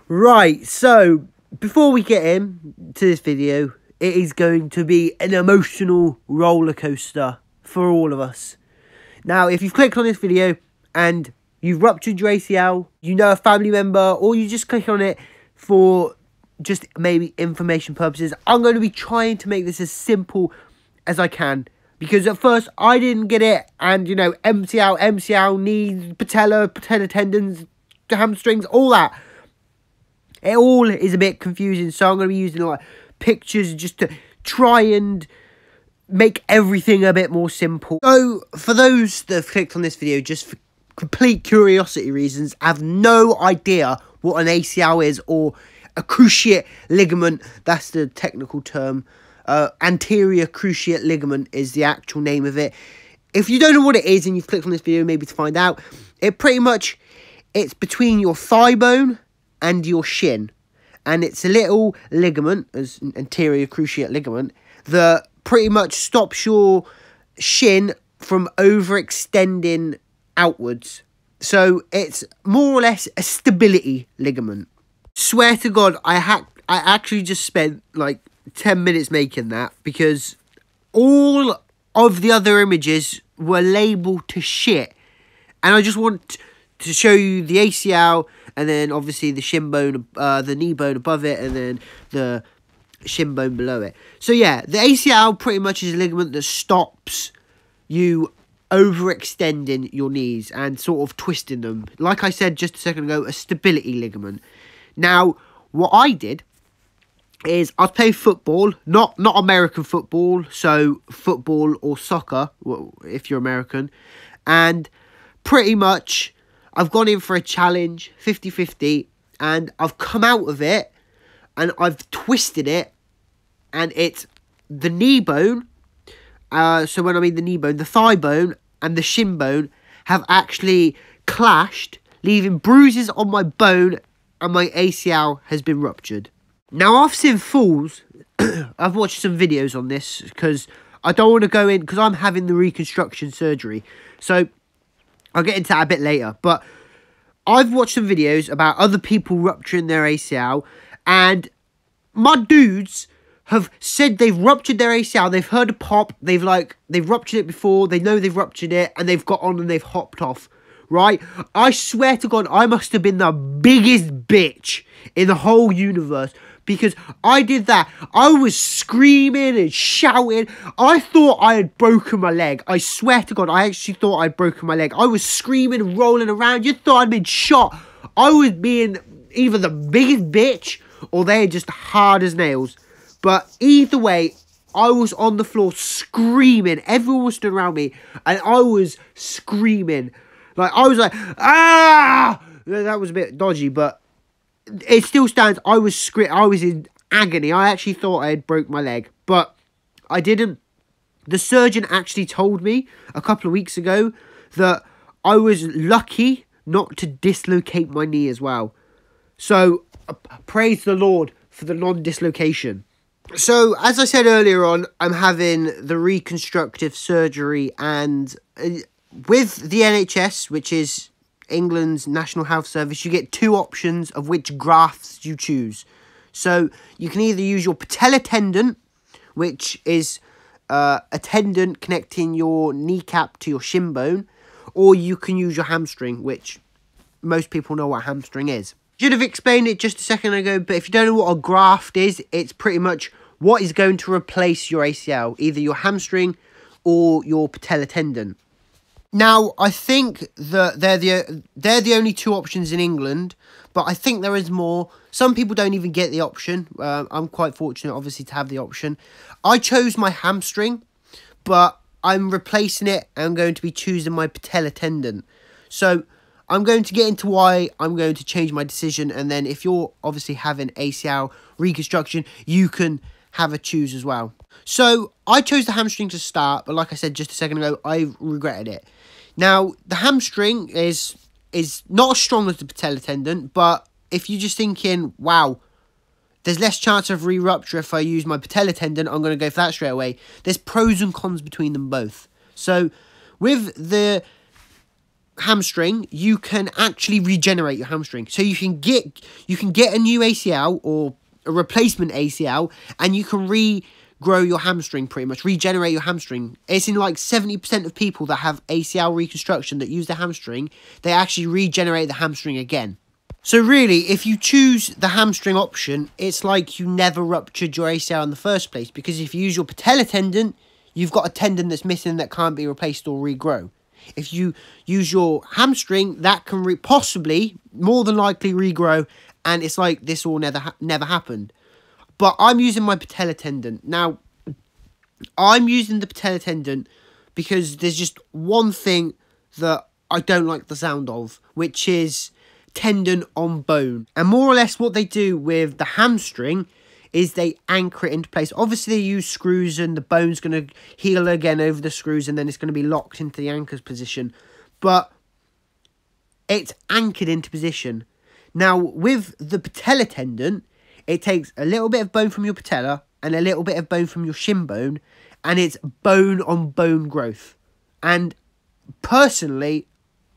Right, so before we get into this video, it is going to be an emotional roller coaster for all of us. Now, if you've clicked on this video and you've ruptured your ACL, you know a family member, or you just click on it for just maybe information purposes, I'm going to be trying to make this as simple as I can. Because at first, I didn't get it, and, you know, MCL, knees, patella tendons, hamstrings, all that. It all is a bit confusing, so I'm going to be using like pictures just to try and make everything a bit more simple. So, for those that have clicked on this video just for complete curiosity reasons, I have no idea what an ACL is, or a cruciate ligament, that's the technical term. Anterior cruciate ligament is the actual name of it. If you don't know what it is and you've clicked on this video maybe to find out, it's between your thigh bone and your shin, and it's a little ligament, as anterior cruciate ligament, that pretty much stops your shin from overextending outwards. So it's more or less a stability ligament. Swear to God, I actually just spent like 10 minutes making that, because all of the other images were labelled to shit, and I just want to show you the ACL, and then obviously the shin bone, the knee bone above it, and then the shin bone below it. So yeah, the ACL pretty much is a ligament that stops you overextending your knees and sort of twisting them. Like I said just a second ago, a stability ligament. Now, what I did is I play football, not American football, so football or soccer, if you're American, and pretty much I've gone in for a challenge, 50-50, and I've come out of it, and I've twisted it, and it's the knee bone, so when I mean the knee bone, the thigh bone and the shin bone have actually clashed, leaving bruises on my bone, and my ACL has been ruptured. Now, I've seen fools, I've watched some videos on this, because I don't want to go in, because I'm having the reconstruction surgery, so I'll get into that a bit later. But I've watched some videos about other people rupturing their ACL, and my dudes have said they've ruptured their ACL, they've heard a pop, they've ruptured it before, they know they've ruptured it, and they've got on and they've hopped off, right? I swear to God, I must have been the biggest bitch in the whole universe, because I did that. I was screaming and shouting. I thought I had broken my leg. I swear to God, I actually thought I'd broken my leg. I was screaming and rolling around. You thought I'd been shot. I was being either the biggest bitch, or they're just hard as nails. But either way, I was on the floor screaming. Everyone was stood around me, and I was screaming. Like, I was like, ah! That was a bit dodgy, but it still stands. I was in agony. I actually thought I had broke my leg, but I didn't. The surgeon actually told me a couple of weeks ago that I was lucky not to dislocate my knee as well. So praise the Lord for the non-dislocation. So as I said earlier on, I'm having the reconstructive surgery, and with the NHS, which is England's National Health Service, you get two options of which grafts you choose. So you can either use your patella tendon, which is a tendon connecting your kneecap to your shin bone, or you can use your hamstring, which most people know what a hamstring is. Should have explained it just a second ago, but if you don't know what a graft is, it's pretty much what is going to replace your ACL, either your hamstring or your patella tendon. Now, I think that they're the only two options in England, but I think there is more. Some people don't even get the option. I'm quite fortunate, obviously, to have the option. I chose my hamstring, but I'm replacing it, and I'm going to be choosing my patella tendon. So I'm going to get into why I'm going to change my decision, and then if you're obviously having ACL reconstruction, you can have a choose as well. So I chose the hamstring to start, but like I said just a second ago, I regretted it. Now, the hamstring is not as strong as the patella tendon, but if you're just thinking, wow, there's less chance of re-rupture if I use my patella tendon, I'm going to go for that straight away. There's pros and cons between them both. So with the hamstring, you can actually regenerate your hamstring. So you can get a new ACL or a replacement ACL, and you can regrow your hamstring, pretty much regenerate your hamstring. It's in like 70% of people that have ACL reconstruction that use the hamstring, they actually regenerate the hamstring again. So really, if you choose the hamstring option, it's like you never ruptured your ACL in the first place, because if you use your patella tendon, you've got a tendon that's missing that can't be replaced or regrow. If you use your hamstring, that can possibly, more than likely, regrow, and it's like this all never happened. But I'm using my patella tendon. Now, I'm using the patella tendon because there's just one thing that I don't like the sound of, which is tendon on bone. And more or less what they do with the hamstring is they anchor it into place. Obviously they use screws and the bone's going to heal again over the screws, and then it's going to be locked into the anchor's position, but it's anchored into position. Now with the patella tendon, it takes a little bit of bone from your patella and a little bit of bone from your shin bone, and it's bone on bone growth. And personally,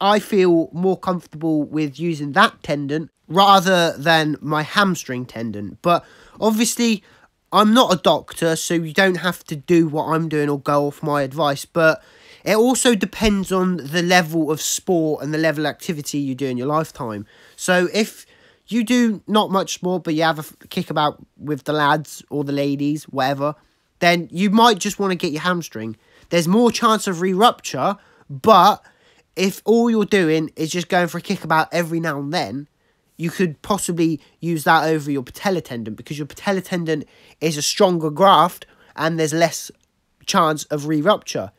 I feel more comfortable with using that tendon rather than my hamstring tendon. But obviously, I'm not a doctor, so you don't have to do what I'm doing or go off my advice. But it also depends on the level of sport and the level of activity you do in your lifetime. So if you do not much sport, but you have a kickabout with the lads or the ladies, whatever, then you might just want to get your hamstring. There's more chance of re-rupture, but if all you're doing is just going for a kickabout every now and then, you could possibly use that over your patella tendon, because your patella tendon is a stronger graft and there's less chance of re-rupture.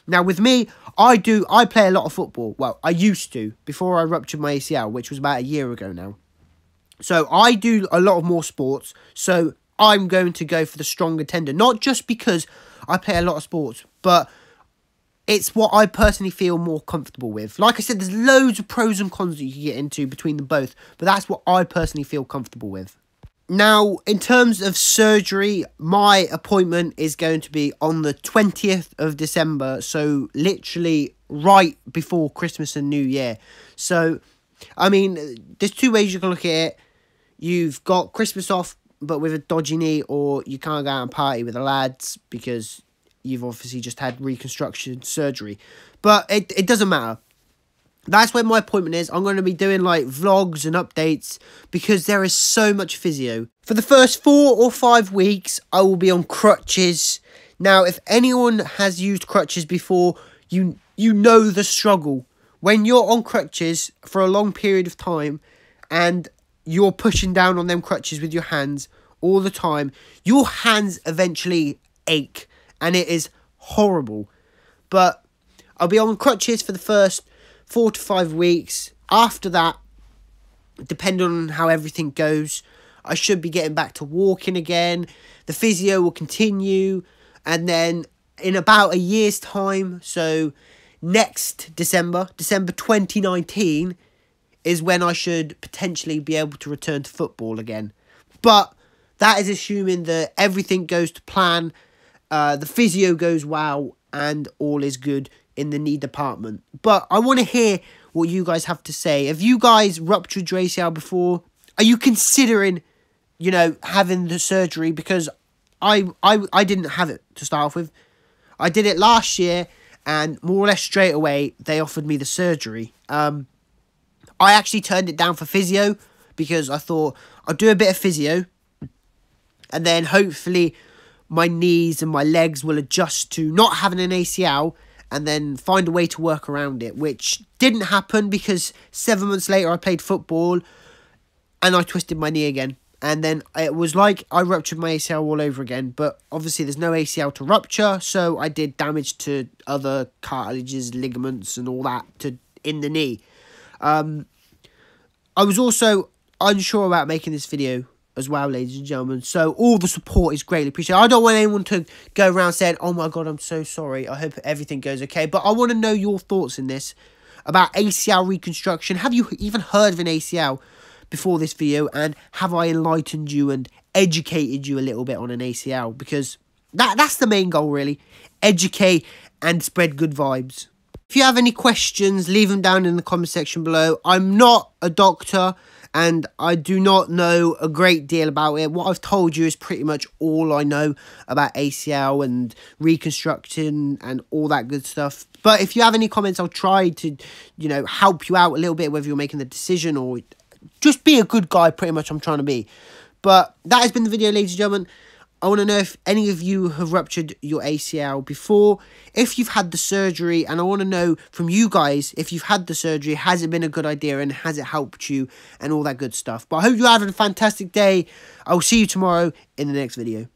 Now with me, I play a lot of football. Well, I used to, before I ruptured my ACL, which was about a year ago now. So I do a lot of more sports, so I'm going to go for the stronger tendon. Not just because I play a lot of sports, but it's what I personally feel more comfortable with. Like I said, there's loads of pros and cons that you can get into between them both, but that's what I personally feel comfortable with. Now, in terms of surgery, my appointment is going to be on the 20th of December, so literally right before Christmas and New Year. So, I mean, there's two ways you can look at it. You've got Christmas off, but with a dodgy knee, or you can't go out and party with the lads because you've obviously just had reconstruction surgery. But it doesn't matter. That's when my appointment is. I'm going to be doing like vlogs and updates because there is so much physio. For the first 4 or 5 weeks, I will be on crutches. Now, if anyone has used crutches before, you know the struggle. When you're on crutches for a long period of time and you're pushing down on them crutches with your hands all the time, your hands eventually ache. And it is horrible. But I'll be on crutches for the first 4 to 5 weeks. After that, depending on how everything goes, I should be getting back to walking again. The physio will continue. And then in about a year's time, so next December 2019, is when I should potentially be able to return to football again. But that is assuming that everything goes to plan. The physio goes well and all is good in the knee department. But I want to hear what you guys have to say. Have you guys ruptured your ACL before? Are you considering, you know, having the surgery? Because I didn't have it to start off with. I did it last year, and more or less straight away they offered me the surgery. I actually turned it down for physio because I thought I'll do a bit of physio and then hopefully my knees and my legs will adjust to not having an ACL and then find a way to work around it, which didn't happen because 7 months later I played football and I twisted my knee again. And then it was like I ruptured my ACL all over again, but obviously there's no ACL to rupture, so I did damage to other cartilages, ligaments and all that in the knee. I was also unsure about making this video as well, ladies and gentlemen, so all the support is greatly appreciated. I don't want anyone to go around saying, oh my god, I'm so sorry, I hope everything goes okay, but I want to know your thoughts in this about ACL reconstruction. Have you even heard of an ACL before this video, and have I enlightened you and educated you a little bit on an ACL? Because that's the main goal, really. Educate and spread good vibes. If If you have any questions, leave them down in the comment section below. I'm not a doctor, and I do not know a great deal about it. What I've told you is pretty much all I know about ACL and reconstruction and all that good stuff. But if you have any comments, I'll try to, you know, help you out a little bit, whether you're making the decision or just be a good guy, pretty much I'm trying to be. But that has been the video, ladies and gentlemen. I want to know if any of you have ruptured your ACL before, if you've had the surgery, and I want to know from you guys, if you've had the surgery, has it been a good idea and has it helped you and all that good stuff. But I hope you're having a fantastic day. I will see you tomorrow in the next video.